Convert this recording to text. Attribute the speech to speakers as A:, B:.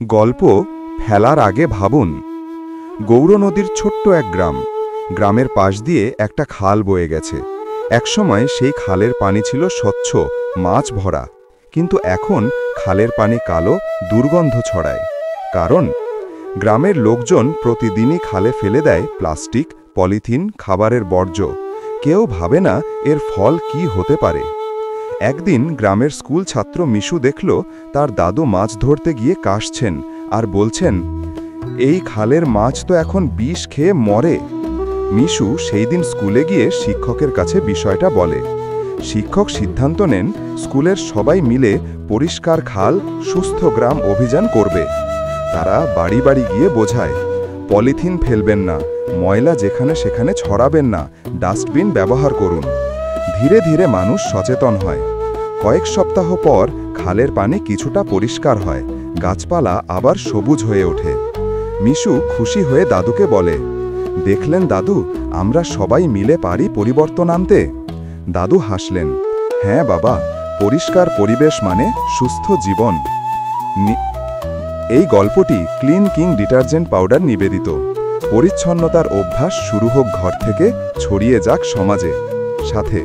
A: গল্প ফেলার আগে ভাবুন। গৌর নদীর ছোট্ট এক গ্রাম। গ্রামের পাশ দিয়ে একটা খাল বয়ে গেছে। একসময় সেই খালের পানি ছিল স্বচ্ছ, মাছ ভরা। কিন্তু এখন খালের পানি কালো, দুর্গন্ধ ছড়ায়। কারণ গ্রামের লোকজন প্রতিদিনই খালে ফেলে দেয় প্লাস্টিক, পলিথিন, খাবারের বর্জ্য। কেউ ভাবে না এর ফল কি হতে পারে। একদিন গ্রামের স্কুল ছাত্র মিশু দেখল তার দাদু মাছ ধরতে গিয়ে কাশছেন আর বলছেন, এই খালের মাছ তো এখন বিষ খেয়ে মরে। মিশু সেই দিন স্কুলে গিয়ে শিক্ষকের কাছে বিষয়টা বলে। শিক্ষক সিদ্ধান্ত নেন স্কুলের সবাই মিলে পরিষ্কার খাল, সুস্থ গ্রাম অভিযান করবে। তারা বাড়ি বাড়ি গিয়ে বোঝায়, পলিথিন ফেলবেন না, ময়লা যেখানে সেখানে ছড়াবেন না, ডাস্টবিন ব্যবহার করুন। ধীরে ধীরে মানুষ সচেতন হয়। কয়েক সপ্তাহ পর খালের পানি কিছুটা পরিষ্কার হয়, গাছপালা আবার সবুজ হয়ে ওঠে। মিশু খুশি হয়ে দাদুকে বলে, দেখলেন দাদু, আমরা সবাই মিলে পারি পরিবর্তন আনতে। দাদু হাসলেন, হ্যাঁ বাবা, পরিষ্কার পরিবেশ মানে সুস্থ জীবন। এই গল্পটি ক্লিন কিং ডিটারজেন্ট পাউডার নিবেদিত। পরিচ্ছন্নতার অভ্যাস শুরু হোক ঘর থেকে, ছড়িয়ে যাক সমাজে। সাথে